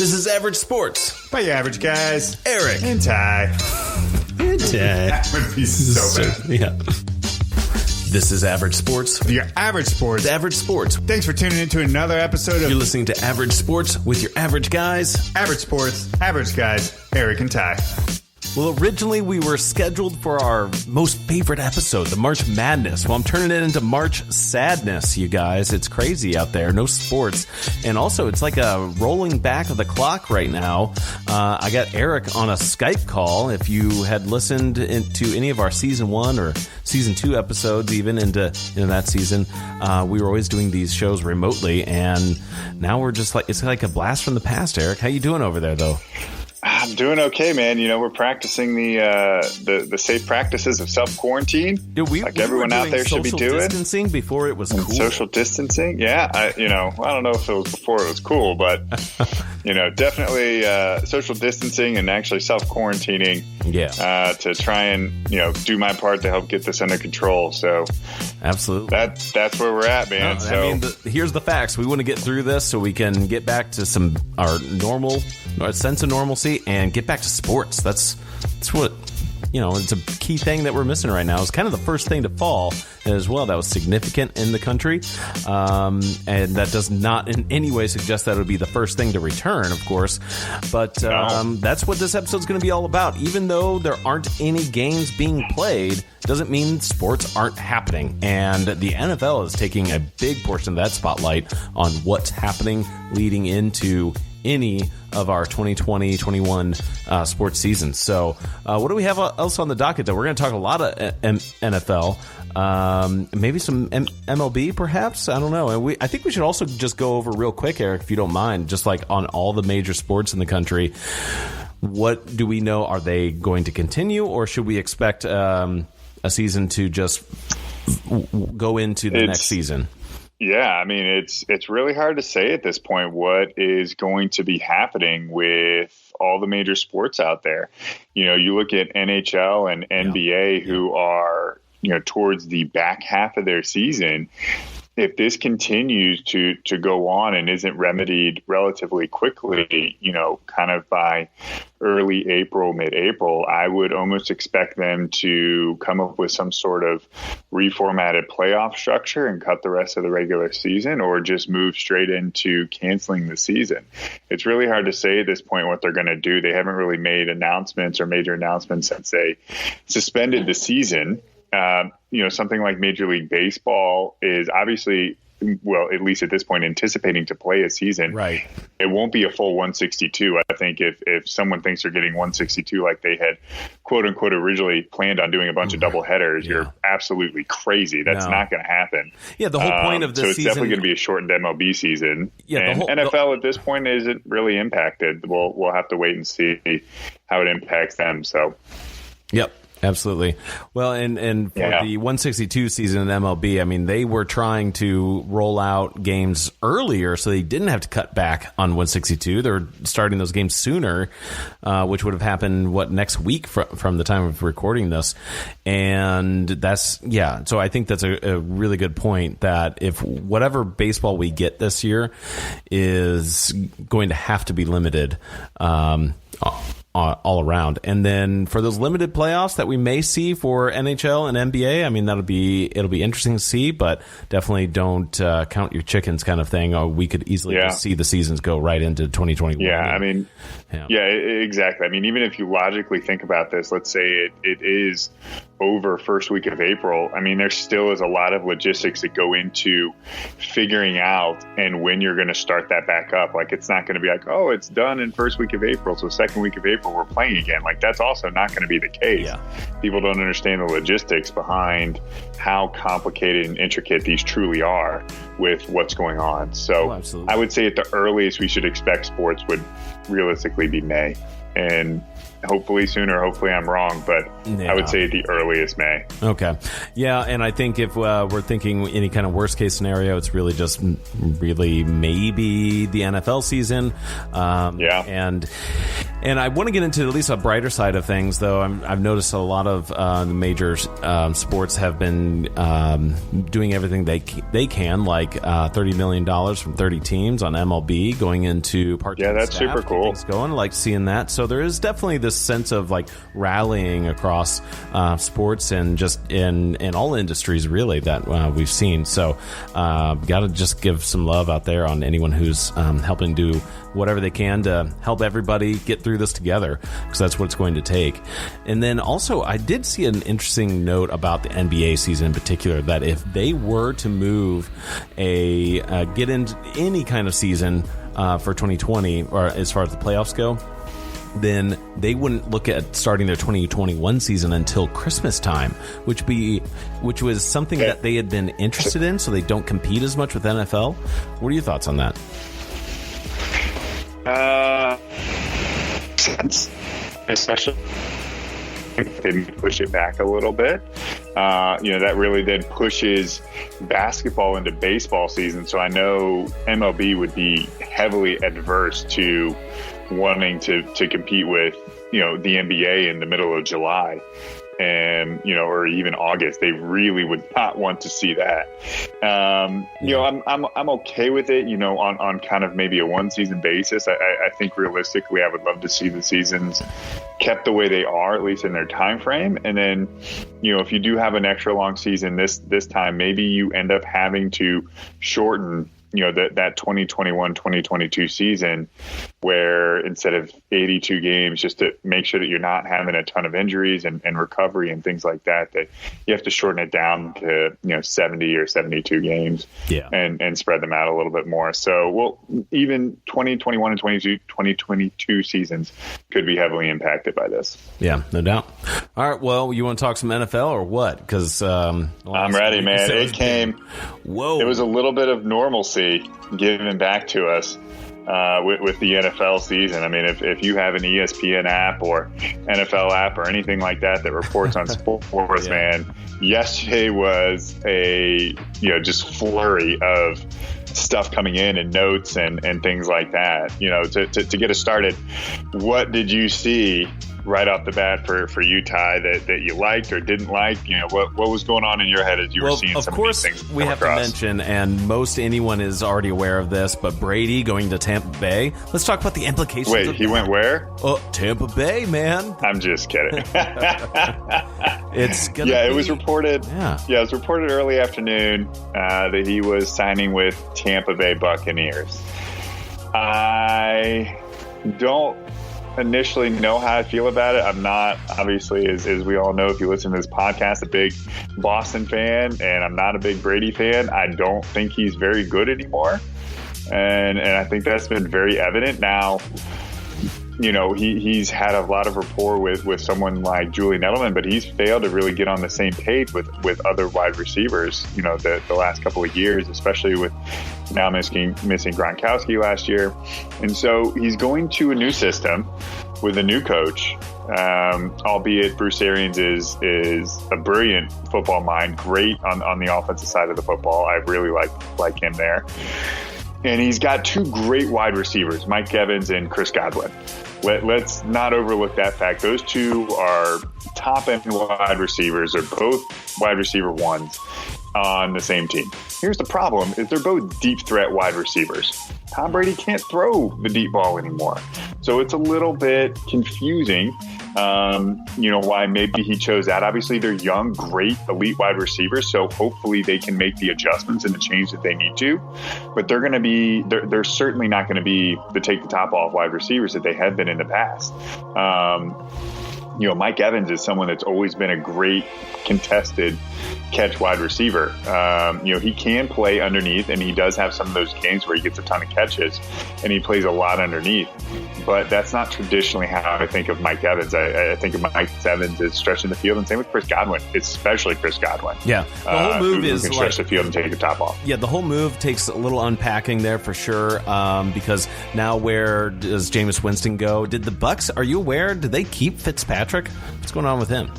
This is Average Sports. By your average guys, Eric. and Ty. That would be so bad. Yeah. This is Average Sports. Your average sports. Average Sports. Thanks for tuning in to another episode You're of listening to Average Sports with your average guys. Average Sports, average guys, Eric and Ty. Well, originally we were scheduled for our most favorite episode, the March Madness. Well, I'm turning it into March Sadness, you guys. It's crazy out there. No sports. And also, it's like a rolling back of the clock right now. I got Eric on a Skype call. If you had listened to any of our Season 1 or Season 2 episodes, even into that season, we were always doing these shows remotely. And now we're just like, it's like a blast from the past, Eric. How you doing over there, though? I'm doing okay, man. You know, we're practicing the safe practices of self-quarantine, like everyone out there should be doing. Social distancing before it was cool. Social distancing, yeah. I don't know if it was before it was cool, but definitely social distancing and actually self-quarantining. Yeah. To try and do my part to help get this under control. So, absolutely, that's where we're at, man. I mean, here's the facts. We want to get through this so we can get back to our sense of normalcy and get back to sports. That's what, it's a key thing that we're missing right now. It's kind of the first thing to fall as well. That was significant in the country. And that does not in any way suggest that it would be the first thing to return, of course. But that's what this episode is going to be all about. Even though there aren't any games being played, doesn't mean sports aren't happening. And the NFL is taking a big portion of that spotlight on what's happening leading into any of our 2020-21 sports seasons. So what do we have else on the docket, though? We're going to talk a lot of NFL, maybe some MLB, perhaps. I don't know. I think we should also just go over real quick, Eric, if you don't mind, just like on all the major sports in the country. What do we know? Are they going to continue, or should we expect a season to just go into the next season? Yeah, I mean, it's really hard to say at this point what is going to be happening with all the major sports out there. You look at NHL and NBA who are, towards the back half of their season. If this continues to go on and isn't remedied relatively quickly, kind of by early April, mid-April, I would almost expect them to come up with some sort of reformatted playoff structure and cut the rest of the regular season, or just move straight into canceling the season. It's really hard to say at this point what they're going to do. They haven't really made announcements or major announcements since they suspended the season. Something like Major League Baseball is obviously, well, at least at this point, anticipating to play a season. Right. It won't be a full 162. I think if someone thinks they're getting 162 like they had, quote unquote, originally planned on doing a bunch of double headers, you're absolutely crazy. That's not going to happen. Yeah, the whole point of this season. So it's definitely going to be a shortened MLB season. Yeah, and NFL at this point isn't really impacted. We'll have to wait and see how it impacts them. So. Yep. Absolutely. Well, and for the 162 season in MLB, I mean, they were trying to roll out games earlier so they didn't have to cut back on 162. They're starting those games sooner, which would have happened, next week from the time of recording this. And so I think that's a really good point, that if whatever baseball we get this year is going to have to be limited, all around. And then for those limited playoffs that we may see for NHL and NBA, I mean, it'll be interesting to see, but definitely don't count your chickens kind of thing. Or we could easily just see the seasons go right into 2021. Yeah, I mean, exactly. I mean, even if you logically think about this, let's say it is over first week of April. I mean, there still is a lot of logistics that go into figuring out and when you're going to start that back up. Like, it's not going to be like, oh, it's done in first week of April, so second week of April we're playing again. Like, that's also not going to be the case. Yeah. People don't understand the logistics behind how complicated and intricate these truly are with what's going on. So I would say at the earliest we should expect sports would realistically be May. And hopefully sooner, hopefully I'm wrong, but I would say the earliest May. Okay. Yeah, and I think if we're thinking any kind of worst case scenario, it's really just maybe the NFL season. And And I want to get into at least a brighter side of things, though. I've noticed a lot of the major sports have been doing everything they can, like $30 million from 30 teams on MLB going into part-time Yeah, that's staff, super cool. Things going, I like seeing that. So there is definitely this sense of like rallying across sports and just in all industries, really, that we've seen. So got to just give some love out there on anyone who's helping do whatever they can to help everybody get through this together, because that's what it's going to take. And then also, I did see an interesting note about the NBA season in particular, that if they were to move get into any kind of season for 2020, or as far as the playoffs go, then they wouldn't look at starting their 2021 season until Christmas time, which was something that they had been interested in, so they don't compete as much with NFL. What are your thoughts on that? Sense, especially if they push it back a little bit. That really then pushes basketball into baseball season. So I know MLB would be heavily adverse to wanting to compete with, the NBA in the middle of July. And, or even August. They really would not want to see that. I'm okay with it, on kind of maybe a one season basis. I think realistically, I would love to see the seasons kept the way they are, at least in their time frame. And then, if you do have an extra long season this time, maybe you end up having to shorten that 2021-2022 season, where instead of 82 games, just to make sure that you're not having a ton of injuries and recovery and things like that you have to shorten it down to 70 or 72 games, and spread them out a little bit more. So even 2021 and 2022 seasons could be heavily impacted by this. Yeah, no doubt. All right, well, you want to talk some NFL or what? Because I'm ready, man. It came. Whoa! It was a little bit of normalcy given back to us with the NFL season. I mean, if you have an ESPN app or NFL app or anything like that reports on sports, man, yesterday was a just flurry of stuff coming in and notes and things like that. To get us started, what did you see right off the bat for you, Ty, that you liked or didn't like? What was going on in your head as you were seeing some of these things? Of course, we have to mention, and most anyone is already aware of this, but Brady going to Tampa Bay. Let's talk about the implications. Wait, he went where? Oh, Tampa Bay, man. I'm just kidding. It's gonna it was reported. Yeah, it was reported early afternoon that he was signing with Tampa Bay Buccaneers. I don't initially know how I feel about it. I'm not, obviously, as we all know, if you listen to this podcast, a big Boston fan, and I'm not a big Brady fan. I don't think he's very good anymore, and I think that's been very evident. Now, he's had a lot of rapport with someone like Julian Edelman, but he's failed to really get on the same page with other wide receivers, the last couple of years, especially with now missing Gronkowski last year. And so he's going to a new system with a new coach, albeit Bruce Arians is a brilliant football mind, great on the offensive side of the football. I really like him there. And he's got two great wide receivers, Mike Evans and Chris Godwin. Let's not overlook that fact. Those two are top-end wide receivers. They're both wide receiver ones on the same team. Here's the problem, is they're both deep threat wide receivers. Tom Brady can't throw the deep ball anymore. So it's a little bit confusing, why maybe he chose that. Obviously, they're young, great, elite wide receivers, so hopefully they can make the adjustments and the change that they need to. But they're certainly not going to be the take the top off wide receivers that they have been in the past. Mike Evans is someone that's always been a great contested catch wide receiver. He can play underneath, and he does have some of those games where he gets a ton of catches and he plays a lot underneath. But that's not traditionally how I think of Mike Evans. I think of Mike Evans as stretching the field, and same with Chris Godwin, especially Chris Godwin. Yeah, the whole move is can stretch the field and take the top off. Yeah, the whole move takes a little unpacking there for sure, because now where does Jameis Winston go? Did the Bucs, are you aware, did they keep Fitzpatrick? What's going on with him?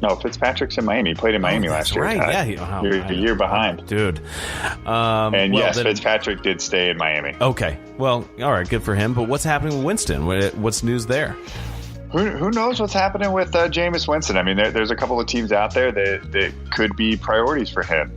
No, Fitzpatrick's in Miami. He played in Miami last year. Right? Yeah, You're a year behind, dude. Fitzpatrick did stay in Miami. Okay, well, all right, good for him. But what's happening with Winston? What's news there? Who knows what's happening with Jameis Winston? I mean, there's a couple of teams out there that could be priorities for him.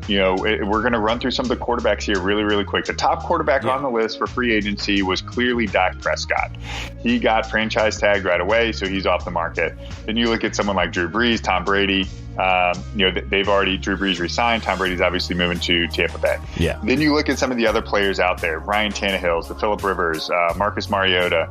We're going to run through some of the quarterbacks here really, really quick. The top quarterback on the list for free agency was clearly Dak Prescott. He got franchise tagged right away, so he's off the market. Then you look at someone like Drew Brees, Tom Brady. They've already Drew Brees resigned. Tom Brady's obviously moving to Tampa Bay. Yeah. Then you look at some of the other players out there: Ryan Tannehill's, the Phillip Rivers, Marcus Mariota.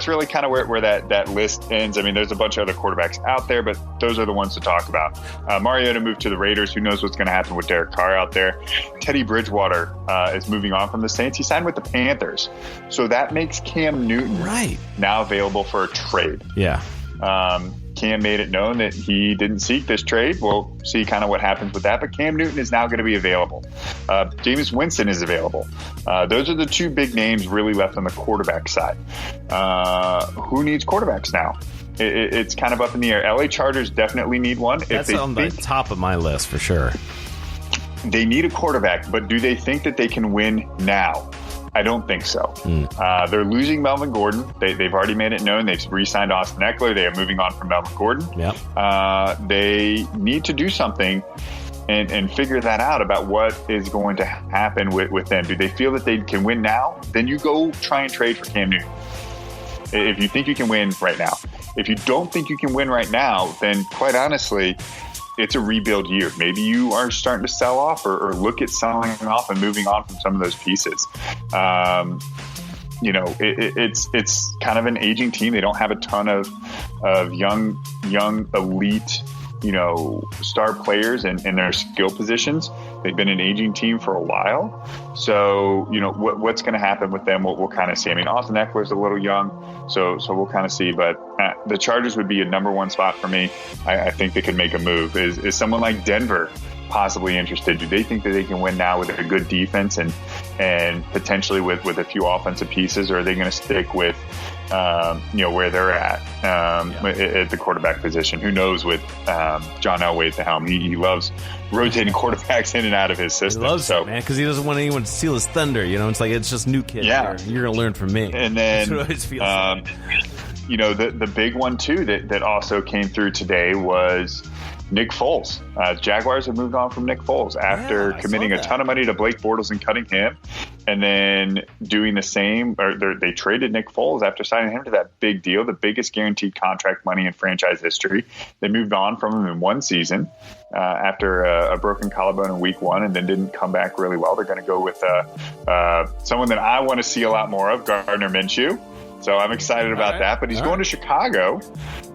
That's really kind of where that list ends. I mean, there's a bunch of other quarterbacks out there, but those are the ones to talk about. Mariota moved to the Raiders. Who knows what's going to happen with Derek Carr out there? Teddy Bridgewater is moving on from the Saints. He signed with the Panthers, so that makes Cam Newton now available for a trade. Yeah. Cam made it known that he didn't seek this trade. We'll see kind of what happens with that. But Cam Newton is now going to be available. Jameis Winston is available. Those are the two big names really left on the quarterback side. Who needs quarterbacks now? It's kind of up in the air. LA Chargers definitely need one. That's on the top of my list for sure. They need a quarterback, but do they think that they can win now? I don't think so. They're losing Melvin Gordon. They've already made it known. They've re-signed Austin Eckler. They are moving on from Melvin Gordon. Yep. They need to do something and figure that out about what is going to happen with them. Do they feel that they can win now? Then you go try and trade for Cam Newton. If you think you can win right now. If you don't think you can win right now, then quite honestly, it's a rebuild year. Maybe you are starting to sell off or look at selling off and moving on from some of those pieces. It's kind of an aging team. They don't have a ton of young elite, star players in their skill positions. They've been an aging team for a while. So, what's going to happen with them, we'll kind of see. I mean, Austin Eckler's a little young, so we'll kind of see. But the Chargers would be a number one spot for me. I think they could make a move. Is someone like Denver possibly interested? Do they think that they can win now with a good defense and potentially with a few offensive pieces, or are they going to stick with where they're at the quarterback position? Who knows with John Elway at the helm? He loves rotating quarterbacks in and out of his system. He loves it, man, because he doesn't want anyone to steal his thunder. It's like it's just new kids. Yeah. You're going to learn from me. And then, that's what it always feels like. The big one too that also came through today was Nick Foles. Jaguars have moved on from Nick Foles after committing a ton of money to Blake Bortles and cutting him, and then doing the same. Or they traded Nick Foles after signing him to that big deal, the biggest guaranteed contract money in franchise history. They moved on from him in one season after a broken collarbone in week 1, and then didn't come back really well. They're going to go with someone that I want to see a lot more of, Gardner Minshew. So I'm excited about that. But he's going to Chicago.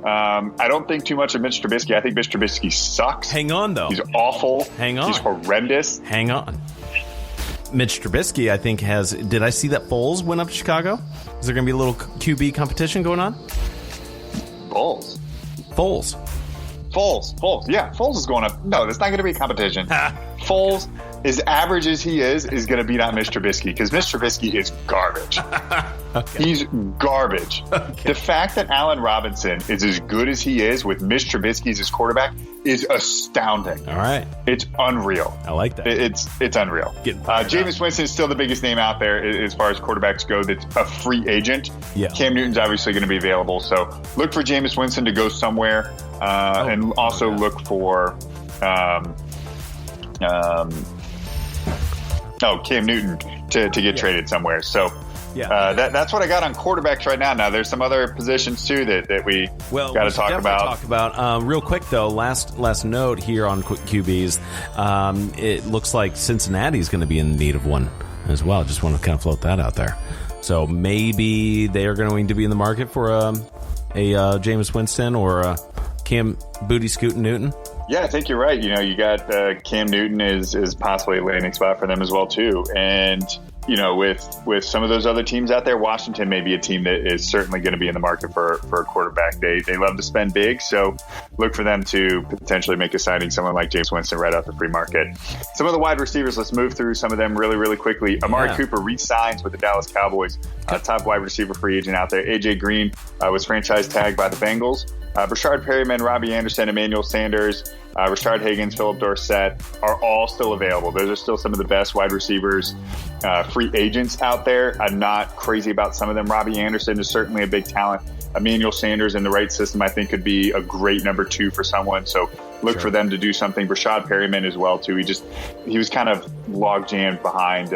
I don't think too much of Mitch Trubisky. I think Mitch Trubisky sucks. Hang on, though. He's awful. Hang on. He's horrendous. Hang on. Mitch Trubisky, I think, did I see that Foles went up to Chicago? Is there going to be a little QB competition going on? Foles. Yeah, Foles is going up. No, there's not going to be a competition. Foles, as average as he is going to beat out Mitch Trubisky, because Mitch Trubisky is garbage. Okay. He's garbage. Okay. The fact that Allen Robinson is as good as he is with Mitch Trubisky as his quarterback is astounding. All right. It's unreal. I like that. It's unreal. Jameis Winston is still the biggest name out there as far as quarterbacks go that's a free agent. Yeah. Cam Newton's obviously going to be available. So look for Jameis Winston to go somewhere, and also look for Cam Newton to get traded somewhere. So that's what I got on quarterbacks right now. Now there's some other positions too that we got to talk about. Real quick though, last note here on quick QBs. It looks like Cincinnati's going to be in need of one as well. Just want to kind of float that out there. So maybe they are going to be in the market for a Jameis Winston or a Cam Booty Scootin' Newton. Yeah, I think you're right. You got Cam Newton is possibly a landing spot for them as well too. And with some of those other teams out there, Washington may be a team that is certainly going to be in the market for a quarterback. They love to spend big, so look for them to potentially make a signing, someone like Jameis Winston right off the free market. Some of the wide receivers, let's move through some of them really, really quickly. Amari Cooper re-signs with the Dallas Cowboys, top wide receiver free agent out there. AJ Green was franchise tagged by the Bengals. Rashard Perryman, Robbie Anderson, Emmanuel Sanders, Rashard Higgins, Philip Dorsett are all still available. Those are still some of the best wide receivers, free agents out there. I'm not crazy about some of them. Robbie Anderson is certainly a big talent. Emmanuel Sanders in the right system, I think, could be a great number 2 for someone. So look for them to do something. Rashard Perryman as well, too. He was kind of log jammed behind,